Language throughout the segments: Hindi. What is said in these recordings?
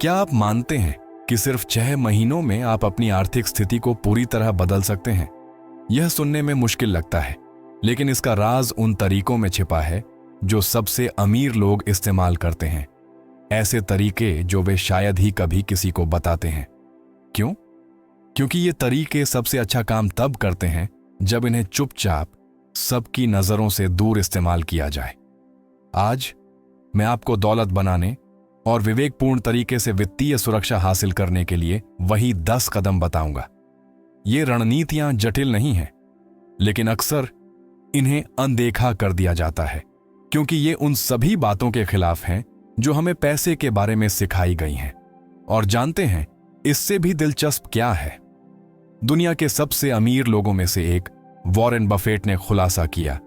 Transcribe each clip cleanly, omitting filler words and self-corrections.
क्या आप मानते हैं कि सिर्फ 6 महीनों में आप अपनी आर्थिक स्थिति को पूरी तरह बदल सकते हैं? यह सुनने में मुश्किल लगता है, लेकिन इसका राज उन तरीकों में छिपा है जो सबसे अमीर लोग इस्तेमाल करते हैं। ऐसे तरीके जो वे शायद ही कभी किसी को बताते हैं। क्यों? क्योंकि ये तरीके सबसे अच्छा काम तब करते हैं जब इन्हें चुपचाप सबकी नजरों से दूर इस्तेमाल किया जाए। आज मैं आपको दौलत बनाने और विवेकपूर्ण तरीके से वित्तीय सुरक्षा हासिल करने के लिए वही 10 कदम बताऊंगा। ये रणनीतियां जटिल नहीं हैं, लेकिन अक्सर इन्हें अनदेखा कर दिया जाता है क्योंकि ये उन सभी बातों के खिलाफ हैं जो हमें पैसे के बारे में सिखाई गई हैं। और जानते हैं इससे भी दिलचस्प क्या है? दुनिया के सबसे अमीर लोगों में से एक वॉरेन बफेट ने खुलासा किया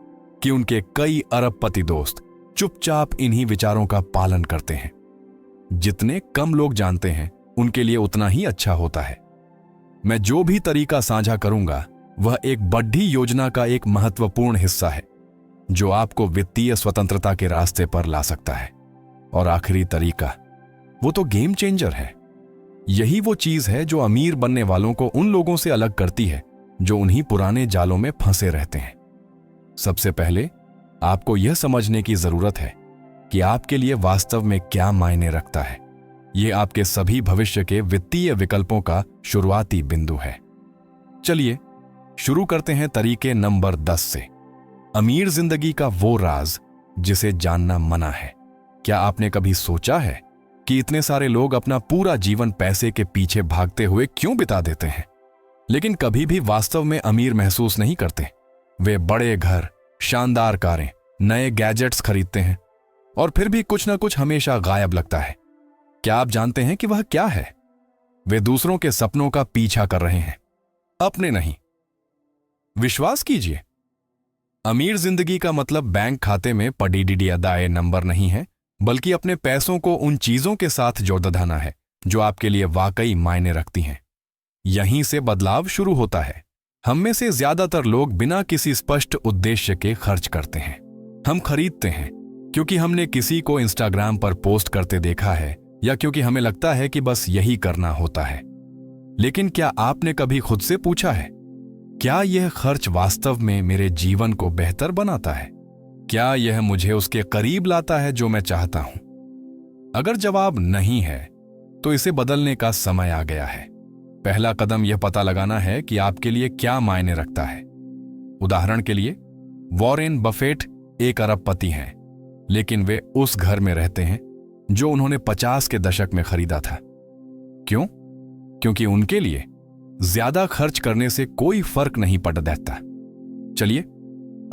कि उनके कई अरबपति दोस्त चुपचाप इन्हीं विचारों का पालन करते हैं। जितने कम लोग जानते हैं उनके लिए उतना ही अच्छा होता है। मैं जो भी तरीका साझा करूंगा वह एक बड़ी योजना का एक महत्वपूर्ण हिस्सा है जो आपको वित्तीय स्वतंत्रता के रास्ते पर ला सकता है। और आखिरी तरीका, वो तो गेम चेंजर है। यही वो चीज है जो अमीर बनने वालों को उन लोगों से अलग करती है जो उन्हीं पुराने जालों में फंसे रहते हैं। सबसे पहले आपको यह समझने की जरूरत है कि आपके लिए वास्तव में क्या मायने रखता है। यह आपके सभी भविष्य के वित्तीय विकल्पों का शुरुआती बिंदु है। चलिए शुरू करते हैं तरीके नंबर 10 से। अमीर जिंदगी का वो राज जिसे जानना मना है। क्या आपने कभी सोचा है कि इतने सारे लोग अपना पूरा जीवन पैसे के पीछे भागते हुए क्यों बिता देते हैं, लेकिन कभी भी वास्तव में अमीर महसूस नहीं करते? वे बड़े घर, शानदार कारें, नए गैजेट्स खरीदते हैं और फिर भी कुछ ना कुछ हमेशा गायब लगता है। क्या आप जानते हैं कि वह क्या है? वे दूसरों के सपनों का पीछा कर रहे हैं, अपने नहीं। विश्वास कीजिए, अमीर जिंदगी का मतलब बैंक खाते में पड़ी अदाए नंबर नहीं है, बल्कि अपने पैसों को उन चीजों के साथ जोड़ना है जो आपके लिए वाकई मायने रखती हैं। यहीं से बदलाव शुरू होता है। हम में से ज्यादातर लोग बिना किसी स्पष्ट उद्देश्य के खर्च करते हैं। हम खरीदते हैं क्योंकि हमने किसी को इंस्टाग्राम पर पोस्ट करते देखा है या क्योंकि हमें लगता है कि बस यही करना होता है। लेकिन क्या आपने कभी खुद से पूछा है, क्या यह खर्च वास्तव में मेरे जीवन को बेहतर बनाता है? क्या यह मुझे उसके करीब लाता है जो मैं चाहता हूं? अगर जवाब नहीं है तो इसे बदलने का समय आ गया है। पहला कदम यह पता लगाना है कि आपके लिए क्या मायने रखता है। उदाहरण के लिए, वॉरेन बफेट एक अरबपति हैं, लेकिन वे उस घर में रहते हैं जो उन्होंने 50 के दशक में खरीदा था। क्यों? क्योंकि उनके लिए ज्यादा खर्च करने से कोई फर्क नहीं पड़ देता। चलिए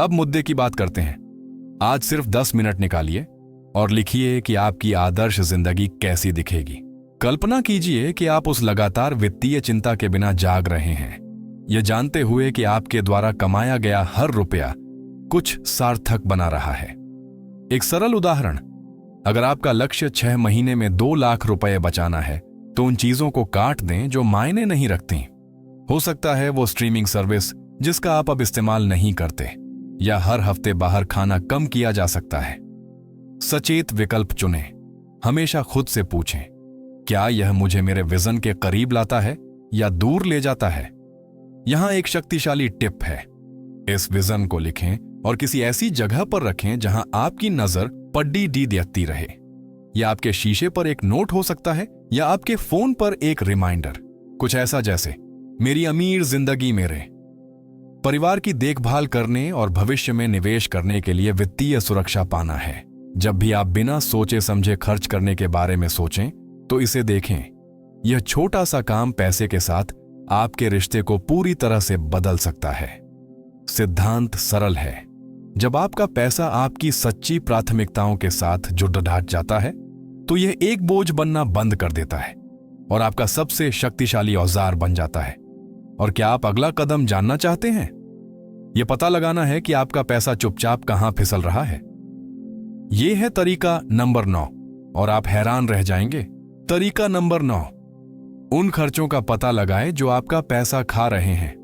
अब मुद्दे की बात करते हैं। आज सिर्फ 10 मिनट निकालिए और लिखिए कि आपकी आदर्श जिंदगी कैसी दिखेगी। कल्पना कीजिए कि आप उस लगातार वित्तीय चिंता के बिना जाग रहे हैं, यह जानते हुए कि आपके द्वारा कमाया गया हर रुपया कुछ सार्थक बना रहा है। एक सरल उदाहरण, अगर आपका लक्ष्य 6 महीने में 2 लाख रुपए बचाना है तो उन चीजों को काट दें जो मायने नहीं रखती। हो सकता है वो स्ट्रीमिंग सर्विस जिसका आप अब इस्तेमाल नहीं करते, या हर हफ्ते बाहर खाना कम किया जा सकता है। सचेत विकल्प चुनें। हमेशा खुद से पूछें, क्या यह मुझे मेरे विजन के करीब लाता है या दूर ले जाता है? यहां एक शक्तिशाली टिप है। इस विजन को लिखें और किसी ऐसी जगह पर रखें जहां आपकी नजर पड्डी देखती रहे। यह आपके शीशे पर एक नोट हो सकता है या आपके फोन पर एक रिमाइंडर, कुछ ऐसा जैसे मेरी अमीर जिंदगी मेरे। परिवार की देखभाल करने और भविष्य में निवेश करने के लिए वित्तीय सुरक्षा पाना है। जब भी आप बिना सोचे समझे खर्च करने के बारे में सोचें तो इसे देखें। यह छोटा सा काम पैसे के साथ आपके रिश्ते को पूरी तरह से बदल सकता है। सिद्धांत सरल है। जब आपका पैसा आपकी सच्ची प्राथमिकताओं के साथ जुड़ जाता है तो यह एक बोझ बनना बंद कर देता है और आपका सबसे शक्तिशाली औजार बन जाता है। और क्या आप अगला कदम जानना चाहते हैं? यह पता लगाना है कि आपका पैसा चुपचाप कहां फिसल रहा है। यह है तरीका नंबर 9 और आप हैरान रह जाएंगे। तरीका नंबर 9, उन खर्चों का पता लगाएं जो आपका पैसा खा रहे हैं।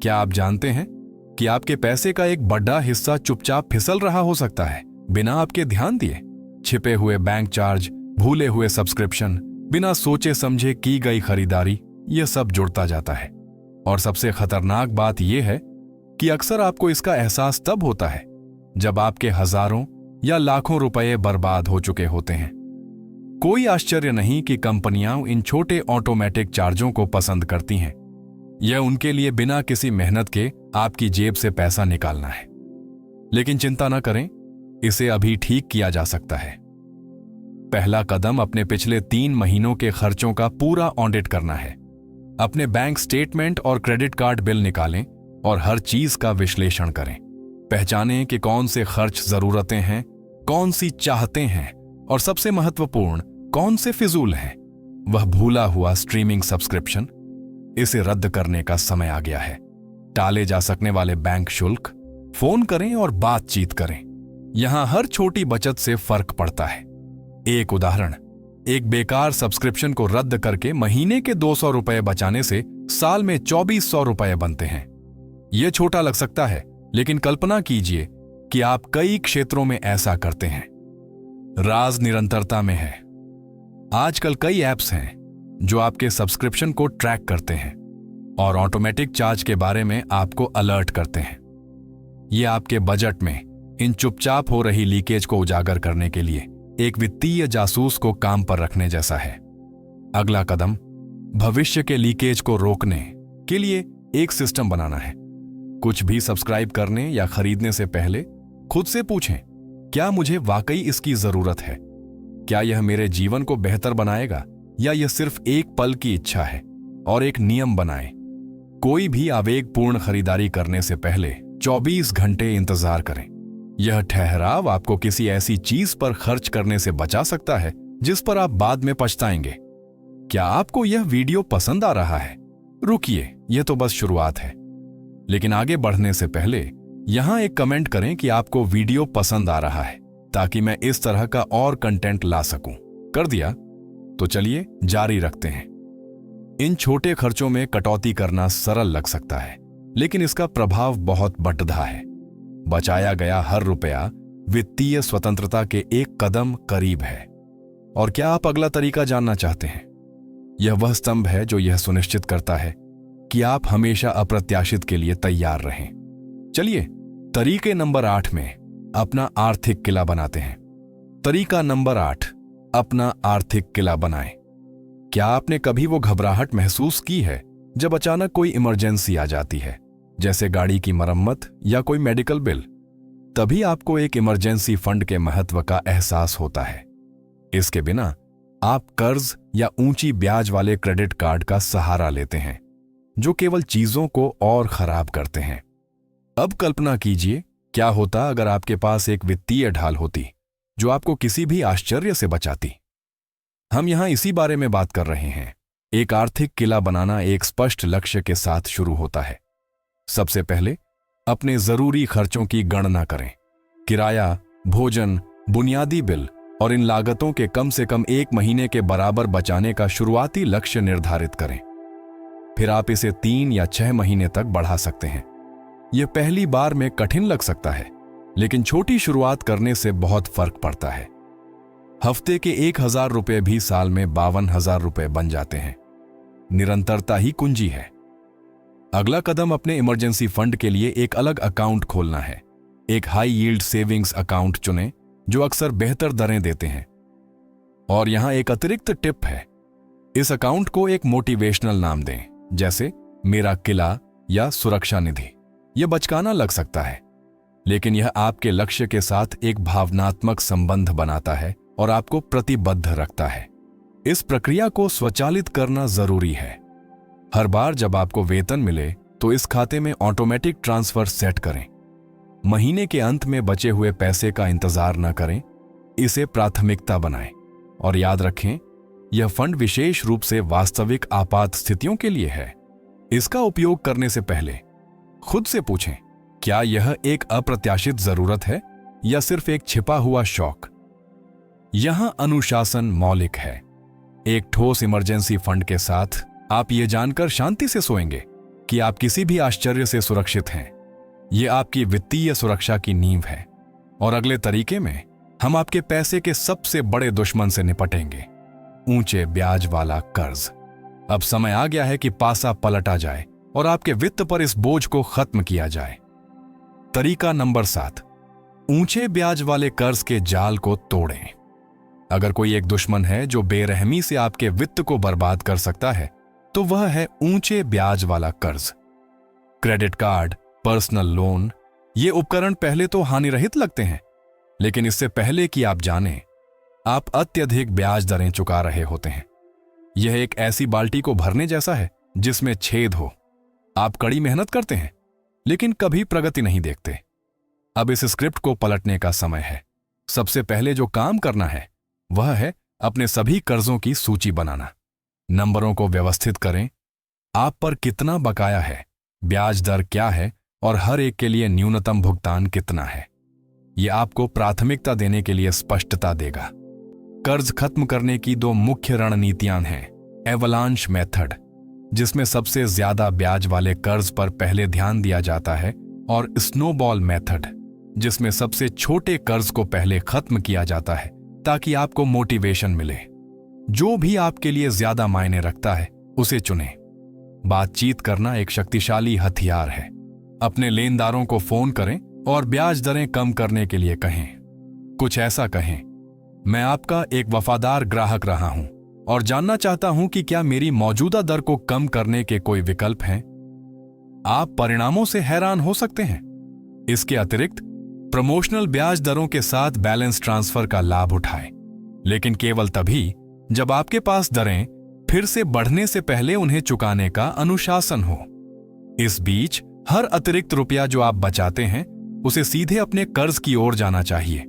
क्या आप जानते हैं कि आपके पैसे का एक बड़ा हिस्सा चुपचाप फिसल रहा हो सकता है बिना आपके ध्यान दिए? छिपे हुए बैंक चार्ज, भूले हुए सब्सक्रिप्शन, बिना सोचे समझे की गई खरीदारी, यह सब जुड़ता जाता है। और सबसे खतरनाक बात यह है कि अक्सर आपको इसका एहसास तब होता है जब आपके हजारों या लाखों रुपए बर्बाद हो चुके होते हैं। कोई आश्चर्य नहीं कि कंपनियां इन छोटे ऑटोमेटिक चार्जों को पसंद करती हैं। यह उनके लिए बिना किसी मेहनत के आपकी जेब से पैसा निकालना है। लेकिन चिंता न करें, इसे अभी ठीक किया जा सकता है। पहला कदम अपने पिछले 3 महीनों के खर्चों का पूरा ऑडिट करना है। अपने बैंक स्टेटमेंट और क्रेडिट कार्ड बिल निकालें और हर चीज का विश्लेषण करें। पहचानें कि कौन से खर्च जरूरतें हैं, कौन सी चाहते हैं और सबसे महत्वपूर्ण कौन से फिजूल हैं। वह भूला हुआ स्ट्रीमिंग सब्सक्रिप्शन, इसे रद्द करने का समय आ गया है। टाले जा सकने वाले बैंक शुल्क, फोन करें और बातचीत करें। यहां हर छोटी बचत से फर्क पड़ता है। एक उदाहरण, एक बेकार सब्सक्रिप्शन को रद्द करके महीने के 200 रुपए बचाने से साल में 2400 रुपए बनते हैं। यह छोटा लग सकता है, लेकिन कल्पना कीजिए कि आप कई क्षेत्रों में ऐसा करते हैं। राज निरंतरता में है। आजकल कई ऐप्स हैं जो आपके सब्सक्रिप्शन को ट्रैक करते हैं और ऑटोमेटिक चार्ज के बारे में आपको अलर्ट करते हैं। ये आपके बजट में इन चुपचाप हो रही लीकेज को उजागर करने के लिए एक वित्तीय जासूस को काम पर रखने जैसा है। अगला कदम भविष्य के लीकेज को रोकने के लिए एक सिस्टम बनाना है। कुछ भी सब्सक्राइब करने या खरीदने से पहले खुद से पूछें, क्या मुझे वाकई इसकी जरूरत है? क्या यह मेरे जीवन को बेहतर बनाएगा या यह सिर्फ एक पल की इच्छा है? और एक नियम बनाएं, कोई भी आवेगपूर्ण खरीदारी करने से पहले 24 घंटे इंतजार करें। यह ठहराव आपको किसी ऐसी चीज पर खर्च करने से बचा सकता है जिस पर आप बाद में पछताएंगे। क्या आपको यह वीडियो पसंद आ रहा है? रुकिए, यह तो बस शुरुआत है। लेकिन आगे बढ़ने से पहले यहां एक कमेंट करें कि आपको वीडियो पसंद आ रहा है, ताकि मैं इस तरह का और कंटेंट ला सकूं। कर दिया? तो चलिए जारी रखते हैं। इन छोटे खर्चों में कटौती करना सरल लग सकता है, लेकिन इसका प्रभाव बहुत बढ़ता है। बचाया गया हर रुपया वित्तीय स्वतंत्रता के एक कदम करीब है। और क्या आप अगला तरीका जानना चाहते हैं? यह वह स्तंभ है जो यह सुनिश्चित करता है कि आप हमेशा अप्रत्याशित के लिए तैयार रहें। चलिए तरीके नंबर 8 में अपना आर्थिक किला बनाते हैं। तरीका नंबर 8, अपना आर्थिक किला बनाएं। क्या आपने कभी वो घबराहट महसूस की है जब अचानक कोई इमरजेंसी आ जाती है, जैसे गाड़ी की मरम्मत या कोई मेडिकल बिल? तभी आपको एक इमरजेंसी फंड के महत्व का एहसास होता है। इसके बिना आप कर्ज या ऊंची ब्याज वाले क्रेडिट कार्ड का सहारा लेते हैं, जो केवल चीजों को और खराब करते हैं। अब कल्पना कीजिए, क्या होता अगर आपके पास एक वित्तीय ढाल होती जो आपको किसी भी आश्चर्य से बचाती? हम यहां इसी बारे में बात कर रहे हैं। एक आर्थिक किला बनाना एक स्पष्ट लक्ष्य के साथ शुरू होता है। सबसे पहले अपने जरूरी खर्चों की गणना करें। किराया, भोजन, बुनियादी बिल और इन लागतों के कम से कम 1 महीने के बराबर बचाने का शुरुआती लक्ष्य निर्धारित करें। फिर आप इसे 3 या 6 महीने तक बढ़ा सकते हैं। यह पहली बार में कठिन लग सकता है, लेकिन छोटी शुरुआत करने से बहुत फर्क पड़ता है। हफ्ते के 1000 रुपए भी साल में 52,000 रुपए बन जाते हैं। निरंतरता ही कुंजी है। अगला कदम अपने इमरजेंसी फंड के लिए एक अलग अकाउंट खोलना है। एक हाई यील्ड सेविंग्स अकाउंट चुनें जो अक्सर बेहतर दरें देते हैं। और यहां एक अतिरिक्त टिप है, इस अकाउंट को एक मोटिवेशनल नाम दें, जैसे मेरा किला या सुरक्षा निधि। यह बचकाना लग सकता है, लेकिन यह आपके लक्ष्य के साथ एक भावनात्मक संबंध बनाता है और आपको प्रतिबद्ध रखता है। इस प्रक्रिया को स्वचालित करना जरूरी है। हर बार जब आपको वेतन मिले तो इस खाते में ऑटोमेटिक ट्रांसफर सेट करें। महीने के अंत में बचे हुए पैसे का इंतजार न करें, इसे प्राथमिकता बनाएं। और याद रखें, यह फंड विशेष रूप से वास्तविक आपात स्थितियों के लिए है। इसका उपयोग करने से पहले खुद से पूछें, क्या यह एक अप्रत्याशित जरूरत है या सिर्फ एक छिपा हुआ शौक? यहां अनुशासन मौलिक है। एक ठोस इमरजेंसी फंड के साथ आप ये जानकर शांति से सोएंगे कि आप किसी भी आश्चर्य से सुरक्षित हैं। यह आपकी वित्तीय सुरक्षा की नींव है। और अगले तरीके में हम आपके पैसे के सबसे बड़े दुश्मन से निपटेंगे, ऊंचे ब्याज वाला कर्ज। अब समय आ गया है कि पासा पलटा जाए और आपके वित्त पर इस बोझ को खत्म किया जाए। तरीका नंबर 7, ऊंचे ब्याज वाले कर्ज के जाल को तोड़ें। अगर कोई एक दुश्मन है जो बेरहमी से आपके वित्त को बर्बाद कर सकता है, तो वह है ऊंचे ब्याज वाला कर्ज। क्रेडिट कार्ड, पर्सनल लोन, ये उपकरण पहले तो हानिरहित लगते हैं, लेकिन इससे पहले कि आप जानें, आप अत्यधिक ब्याज दरें चुका रहे होते हैं। यह एक ऐसी बाल्टी को भरने जैसा है जिसमें छेद हो। आप कड़ी मेहनत करते हैं, लेकिन कभी प्रगति नहीं देखते। अब इस स्क्रिप्ट को पलटने का समय है। सबसे पहले जो काम करना है वह है अपने सभी कर्जों की सूची बनाना। नंबरों को व्यवस्थित करें। आप पर कितना बकाया है, ब्याज दर क्या है और हर एक के लिए न्यूनतम भुगतान कितना है। यह आपको प्राथमिकता देने के लिए स्पष्टता देगा। कर्ज खत्म करने की 2 मुख्य रणनीतियां हैं। एवलांश मेथड, जिसमें सबसे ज्यादा ब्याज वाले कर्ज पर पहले ध्यान दिया जाता है, और स्नोबॉल मेथड, जिसमें सबसे छोटे कर्ज को पहले खत्म किया जाता है ताकि आपको मोटिवेशन मिले। जो भी आपके लिए ज्यादा मायने रखता है उसे चुनें। बातचीत करना एक शक्तिशाली हथियार है। अपने लेनदारों को फोन करें और ब्याज दरें कम करने के लिए कहें। कुछ ऐसा कहें, मैं आपका एक वफादार ग्राहक रहा हूं और जानना चाहता हूं कि क्या मेरी मौजूदा दर को कम करने के कोई विकल्प हैं। आप परिणामों से हैरान हो सकते हैं। इसके अतिरिक्त प्रमोशनल ब्याज दरों के साथ बैलेंस ट्रांसफर का लाभ उठाएं, लेकिन केवल तभी जब आपके पास दरें फिर से बढ़ने से पहले उन्हें चुकाने का अनुशासन हो। इस बीच हर अतिरिक्त रुपया जो आप बचाते हैं उसे सीधे अपने कर्ज की ओर जाना चाहिए।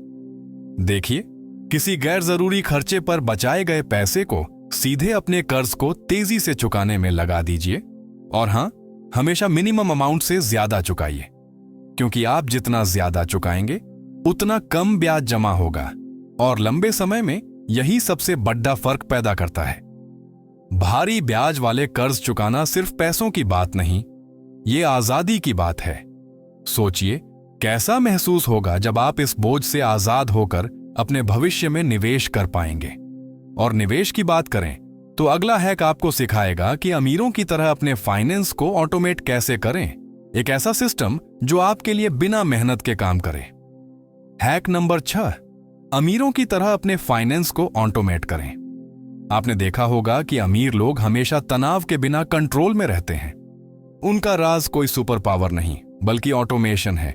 देखिए, किसी गैर जरूरी खर्चे पर बचाए गए पैसे को सीधे अपने कर्ज को तेजी से चुकाने में लगा दीजिए। और हां, हमेशा मिनिमम अमाउंट से ज्यादा चुकाइए, क्योंकि आप जितना ज्यादा चुकाएंगे उतना कम ब्याज जमा होगा, और लंबे समय में यही सबसे बड़ा फर्क पैदा करता है। भारी ब्याज वाले कर्ज चुकाना सिर्फ पैसों की बात नहीं, ये आजादी की बात है। सोचिए, कैसा महसूस होगा जब आप इस बोझ से आजाद होकर अपने भविष्य में निवेश कर पाएंगे। और निवेश की बात करें तो अगला हैक आपको सिखाएगा कि अमीरों की तरह अपने फाइनेंस को ऑटोमेट कैसे करें। एक ऐसा सिस्टम जो आपके लिए बिना मेहनत के काम करे। हैक नंबर 6, अमीरों की तरह अपने फाइनेंस को ऑटोमेट करें। आपने देखा होगा कि अमीर लोग हमेशा तनाव के बिना कंट्रोल में रहते हैं। उनका राज कोई सुपर पावर नहीं, बल्कि ऑटोमेशन है।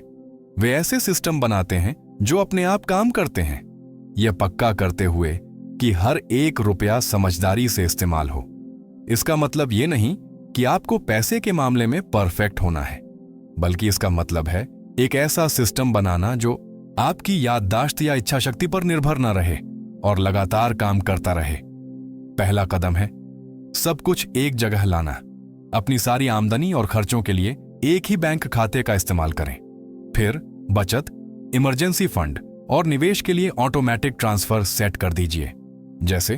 वे ऐसे सिस्टम बनाते हैं जो अपने आप काम करते हैं, यह पक्का करते हुए कि हर एक रुपया समझदारी से इस्तेमाल हो। इसका मतलब यह नहीं कि आपको पैसे के मामले में परफेक्ट होना है, बल्कि इसका मतलब है एक ऐसा सिस्टम बनाना जो आपकी याददाश्त या इच्छा शक्ति पर निर्भर न रहे और लगातार काम करता रहे। पहला कदम है सब कुछ एक जगह लाना। अपनी सारी आमदनी और खर्चों के लिए एक ही बैंक खाते का इस्तेमाल करें। फिर बचत, इमरजेंसी फंड और निवेश के लिए ऑटोमेटिक ट्रांसफर सेट कर दीजिए। जैसे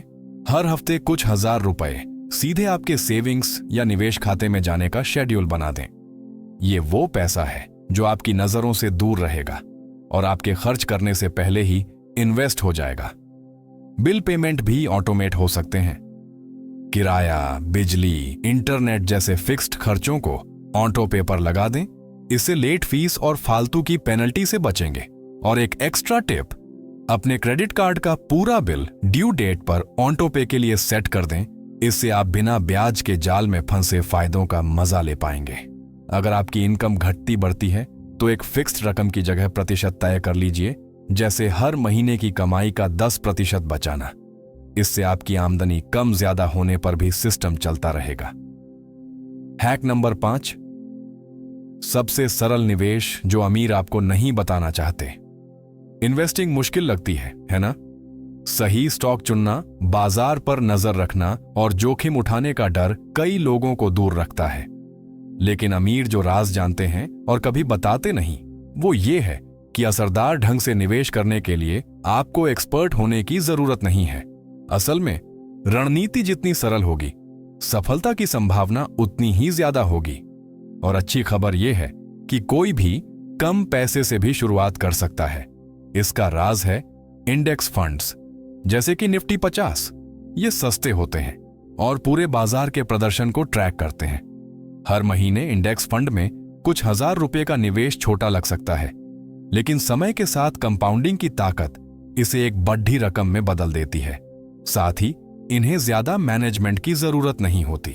हर हफ्ते कुछ हजार रुपए सीधे आपके सेविंग्स या निवेश खाते में जाने का शेड्यूल बना दें। ये वो पैसा है जो आपकी नजरों से दूर रहेगा और आपके खर्च करने से पहले ही इन्वेस्ट हो जाएगा। बिल पेमेंट भी ऑटोमेट हो सकते हैं। किराया, बिजली, इंटरनेट जैसे फिक्स्ड खर्चों को ऑटो पे पर लगा दें। इससे लेट फीस और फालतू की पेनल्टी से बचेंगे। और एक एक्स्ट्रा टिप, अपने क्रेडिट कार्ड का पूरा बिल ड्यू डेट पर ऑटो पे के लिए सेट कर दें। इससे आप बिना ब्याज के जाल में फंसे फायदों का मजा ले पाएंगे। अगर आपकी इनकम घटती बढ़ती है तो एक फिक्स्ड रकम की जगह प्रतिशत तय कर लीजिए, जैसे हर महीने की कमाई का 10% बचाना। इससे आपकी आमदनी कम ज्यादा होने पर भी सिस्टम चलता रहेगा। हैक नंबर 5, सबसे सरल निवेश जो अमीर आपको नहीं बताना चाहते। इन्वेस्टिंग मुश्किल लगती है ना? सही स्टॉक चुनना, बाजार पर नजर रखना और जोखिम उठाने का डर कई लोगों को दूर रखता है। लेकिन अमीर जो राज जानते हैं और कभी बताते नहीं, वो ये है कि असरदार ढंग से निवेश करने के लिए आपको एक्सपर्ट होने की जरूरत नहीं है। असल में रणनीति जितनी सरल होगी, सफलता की संभावना उतनी ही ज्यादा होगी। और अच्छी खबर यह है कि कोई भी कम पैसे से भी शुरुआत कर सकता है। इसका राज है इंडेक्स फंड्स, जैसे कि निफ्टी 50, ये सस्ते होते हैं और पूरे बाजार के प्रदर्शन को ट्रैक करते हैं। हर महीने इंडेक्स फंड में कुछ हजार रुपए का निवेश छोटा लग सकता है, लेकिन समय के साथ कंपाउंडिंग की ताकत इसे एक बड़ी रकम में बदल देती है। साथ ही इन्हें ज्यादा मैनेजमेंट की जरूरत नहीं होती।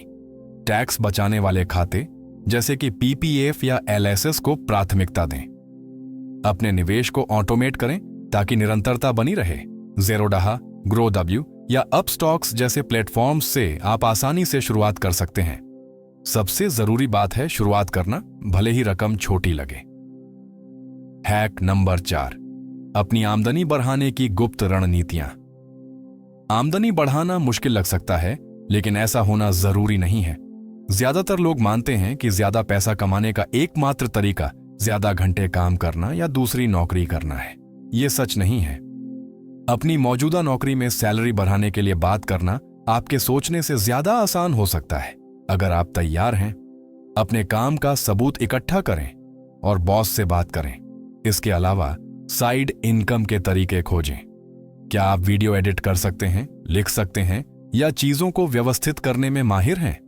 टैक्स बचाने वाले खाते जैसे कि पीपीएफ या एलएसएस को प्राथमिकता दें। अपने निवेश को ऑटोमेट करें ताकि निरंतरता बनी रहे। ज़ेरोडा, ग्रोडब्ल्यू या अपस्टॉक्स जैसे प्लेटफॉर्म्स से आप आसानी से शुरुआत कर सकते हैं। सबसे जरूरी बात है शुरुआत करना, भले ही रकम छोटी लगे। हैक नंबर 4, अपनी आमदनी बढ़ाने की गुप्त रणनीतियां। आमदनी बढ़ाना मुश्किल लग सकता है, लेकिन ऐसा होना जरूरी नहीं है। ज्यादातर लोग मानते हैं कि ज्यादा पैसा कमाने का एकमात्र तरीका ज्यादा घंटे काम करना या दूसरी नौकरी करना है। यह सच नहीं है। अपनी मौजूदा नौकरी में सैलरी बढ़ाने के लिए बात करना आपके सोचने से ज्यादा आसान हो सकता है, अगर आप तैयार हैं। अपने काम का सबूत इकट्ठा करें और बॉस से बात करें। इसके अलावा साइड इनकम के तरीके खोजें। क्या आप वीडियो एडिट कर सकते हैं, लिख सकते हैं या चीजों को व्यवस्थित करने में माहिर हैं?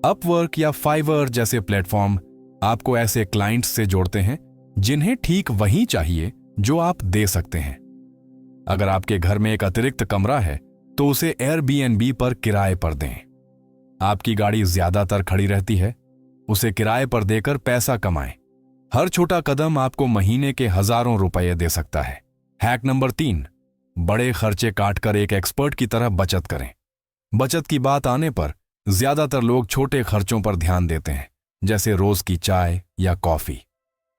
अपवर्क या फाइवर जैसे प्लेटफॉर्म आपको ऐसे क्लाइंट्स से जोड़ते हैं जिन्हें ठीक वही चाहिए जो आप दे सकते हैं। अगर आपके घर में एक अतिरिक्त कमरा है तो उसे एयरबीएनबी पर किराए पर दें। आपकी गाड़ी ज्यादातर खड़ी रहती है, उसे किराए पर देकर पैसा कमाएं। हर छोटा कदम आपको महीने के हजारों रुपए दे सकता है। हैक नंबर 3, बड़े खर्चे काटकर एक एक्सपर्ट की तरह बचत करें। बचत की बात आने पर ज्यादातर लोग छोटे खर्चों पर ध्यान देते हैं, जैसे रोज की चाय या कॉफी,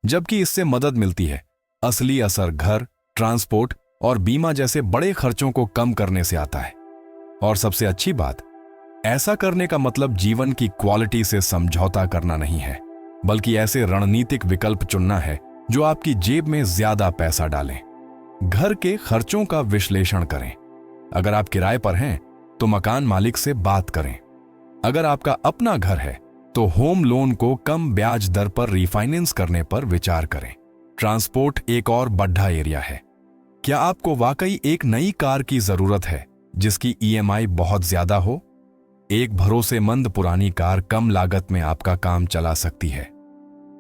जबकि इससे मदद मिलती है। असली असर घर, ट्रांसपोर्ट और बीमा जैसे बड़े खर्चों को कम करने से आता है। और सबसे अच्छी बात, ऐसा करने का मतलब जीवन की क्वालिटी से समझौता करना नहीं है, बल्कि ऐसे रणनीतिक विकल्प चुनना है जो आपकी जेब में ज्यादा पैसा डालें। घर के खर्चों का विश्लेषण करें। अगर आप किराए पर हैं तो मकान मालिक से बात करें। अगर आपका अपना घर है तो होम लोन को कम ब्याज दर पर रिफाइनेंस करने पर विचार करें। ट्रांसपोर्ट एक और बड़ा एरिया है। क्या आपको वाकई एक नई कार की जरूरत है जिसकी ईएमआई बहुत ज्यादा हो? एक भरोसेमंद पुरानी कार कम लागत में आपका काम चला सकती है।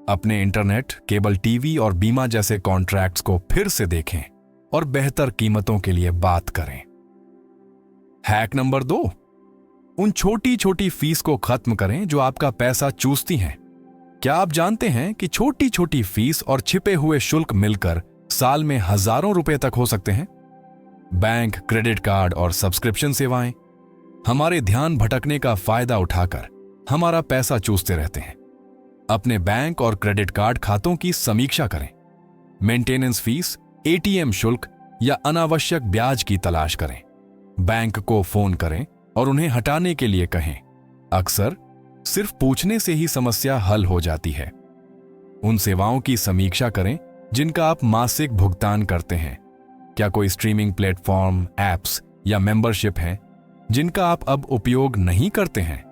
अपने इंटरनेट, केबल टीवी और बीमा जैसे कॉन्ट्रैक्ट्स को फिर से देखें और बेहतर कीमतों के लिए बात करें। हैक नंबर 2, उन छोटी छोटी फीस को खत्म करें जो आपका पैसा चूसती हैं। क्या आप जानते हैं कि छोटी छोटी फीस और छिपे हुए शुल्क मिलकर साल में हजारों रुपए तक हो सकते हैं? बैंक, क्रेडिट कार्ड और सब्सक्रिप्शन सेवाएं हमारे ध्यान भटकने का फायदा उठाकर हमारा पैसा चूसते रहते हैं। अपने बैंक और क्रेडिट कार्ड खातों की समीक्षा करें। मेंटेनेंस फीस, एटीएम शुल्क या अनावश्यक ब्याज की तलाश करें। बैंक को फोन करें और उन्हें हटाने के लिए कहें। अक्सर सिर्फ पूछने से ही समस्या हल हो जाती है। उन सेवाओं की समीक्षा करें जिनका आप मासिक भुगतान करते हैं। क्या कोई स्ट्रीमिंग प्लेटफॉर्म, एप्स या मेंबरशिप हैं जिनका आप अब उपयोग नहीं करते हैं?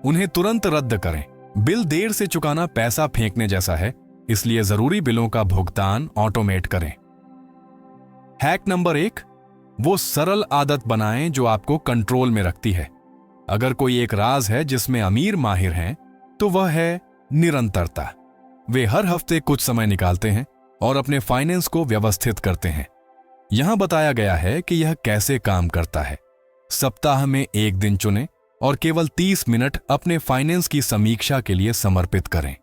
उन्हें तुरंत रद्द करें। बिल देर से चुकाना पैसा फेंकने जैसा है, इसलिए जरूरी बिलों का भुगतान ऑटोमेट करें। हैक नंबर 1, वो सरल आदत बनाएं जो आपको कंट्रोल में रखती है। अगर कोई एक राज है जिसमें अमीर माहिर हैं, तो वह है निरंतरता। वे हर हफ्ते कुछ समय निकालते हैं और अपने फाइनेंस को व्यवस्थित करते हैं। यहां बताया गया है कि यह कैसे काम करता है। सप्ताह में एक दिन चुनें और केवल 30 मिनट अपने फाइनेंस की समीक्षा के लिए समर्पित करें।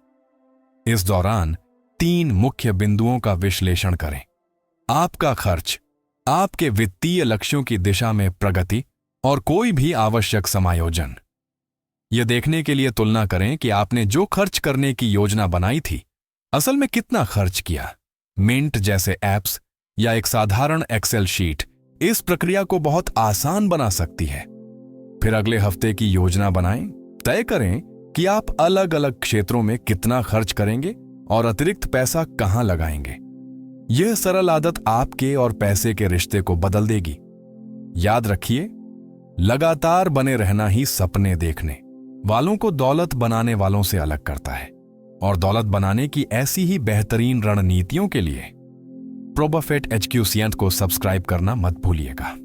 इस दौरान 3 मुख्य बिंदुओं का विश्लेषण करें: आपका खर्च, आपके वित्तीय लक्ष्यों की दिशा में प्रगति और कोई भी आवश्यक समायोजन। यह देखने के लिए तुलना करें कि आपने जो खर्च करने की योजना बनाई थी, असल में कितना खर्च किया। मिंट जैसे ऐप्स या एक साधारण एक्सेल शीट इस प्रक्रिया को बहुत आसान बना सकती है। फिर अगले हफ्ते की योजना बनाएं। तय करें कि आप अलग अलग क्षेत्रों में कितना खर्च करेंगे और अतिरिक्त पैसा कहां लगाएंगे। यह सरल आदत आपके और पैसे के रिश्ते को बदल देगी। याद रखिए, लगातार बने रहना ही सपने देखने वालों को दौलत बनाने वालों से अलग करता है। और दौलत बनाने की ऐसी ही बेहतरीन रणनीतियों के लिए प्रोबाफेट HQ को सब्सक्राइब करना मत भूलिएगा।